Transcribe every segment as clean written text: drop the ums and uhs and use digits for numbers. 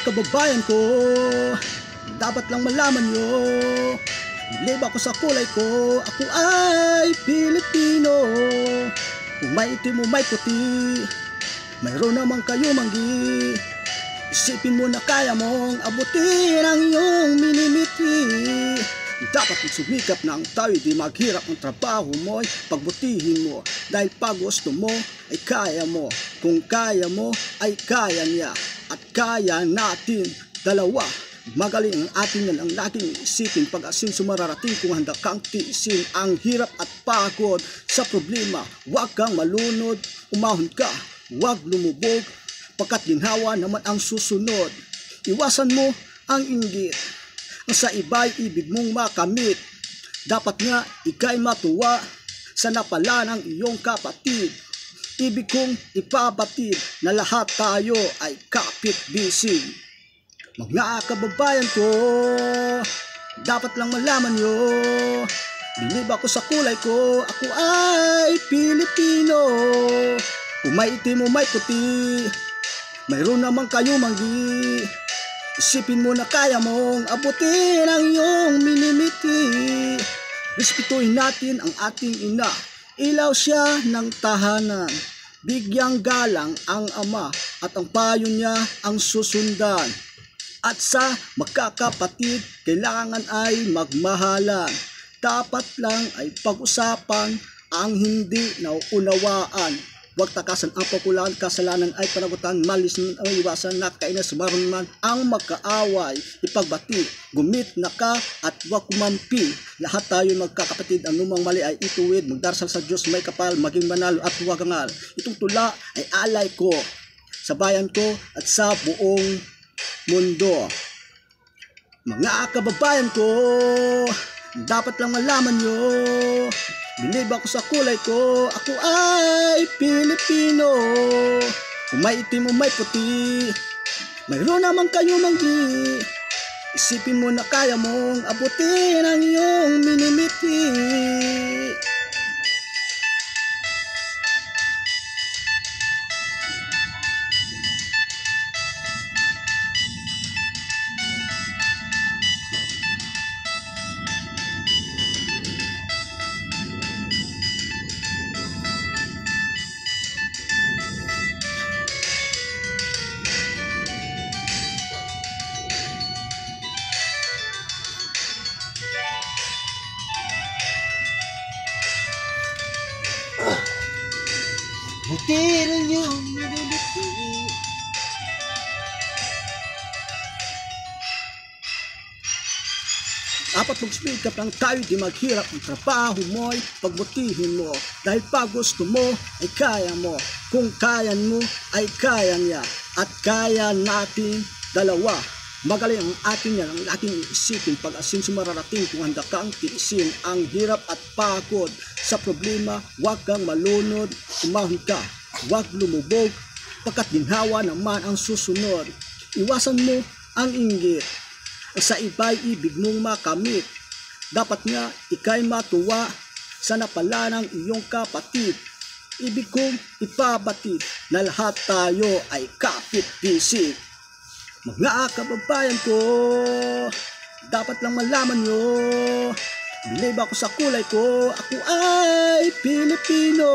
kababayan ko, dapat lang malaman nyo, bilib ako sa kulay ko, ako ay Pilipino. Kung may itim o may puti, mayroon naman kayo manggi. Isipin mo na kaya mong abutin ang iyong minimiti. Dapat mong sumikap na ang tayo, di maghirap ang trabaho mo'y pagbutihin mo. Dahil pag gusto mo ay kaya mo, kung kaya mo ay kaya niya. At kaya natin dalawa, magaling ang atin yan ang laging isipin. Pag-asin sumararating kung handa kang tiisin ang hirap at pagod sa problema. Huwag kang malunod, umahon ka, huwag lumubog, pagkat ginhawa naman ang susunod. Iwasan mo ang inggit, ang sa iba'y ibig mong makamit. Dapat nga ika'y matuwa sa napala ng iyong kapatid. Ibig kong ipabatid na lahat tayo ay kapit-bisig. Mga kababayan ko, dapat lang malaman nyo, bilib ako sa kulay ko, ako ay Pilipino. Kung may itim o may puti, mayroon naman kayo manggi. Isipin mo na kaya mong abutin ang iyong minimiti. Respetuhin natin ang ating ina, ilaw siya ng tahanan. Bigyang galang ang ama at ang payo niya ang susundan. At sa magkakapatid, kailangan ay magmahalan. Dapat lang ay pag-usapan ang hindi nauunawaan. Huwag takasan ang popular, kasalanan ay panagutan, malis ang iwasan, nakainas maroon man ang magkaaway. Ipagbati, gumit na ka at huwag kumampi. Lahat tayo magkakapatid, anumang mali ay ituwid. Magdarasal sa Diyos may kapal, maging manalo at huwag angal. Itong tula ay alay ko sa bayan ko at sa buong mundo. Mga kababayan ko, dapat lang malaman nyo, bilib ako sa kulay ko, ako ay Pilipino. Kung may itim o may puti, mayroon naman kayo manggi. Isipin mo na kaya mong abutin ang iyong minimiti. Butirin yung minimiti. Dapat mag-speak up lang tayo, di maghirap ang trabaho mo'y pagbutihin mo. Dahil pag gusto mo ay kaya mo, kung kaya mo ay kaya niya. At kaya natin dalawa, magaling ang atin yan ang ating isipin. Pag-asin sumararating kung handa kang tiisin ang hirap at pagod sa problema. Huwag kang malunod, umahon ka, huwag lumubog, pagkat ginhawa naman ang susunod. Iwasan mo ang inggit, ang sa iba'y ibig mong makamit. Dapat nga ika'y matuwa sa napala ng iyong kapatid. Ibig kong ipabatid na lahat tayo ay kapit-bisig. Mga kababayan ko, dapat lang malaman nyo, bilib ako sa kulay ko, ako ay Pilipino.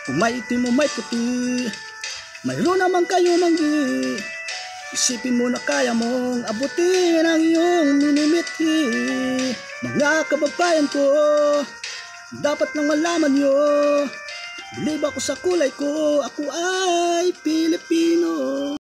Kung may itim o may puti, mayroon naman kayo manggi. Isipin mo na kaya mong abutin ang iyong minimiti. Mga kababayan ko, dapat lang malaman nyo, bilib ako sa kulay ko, ako ay Pilipino.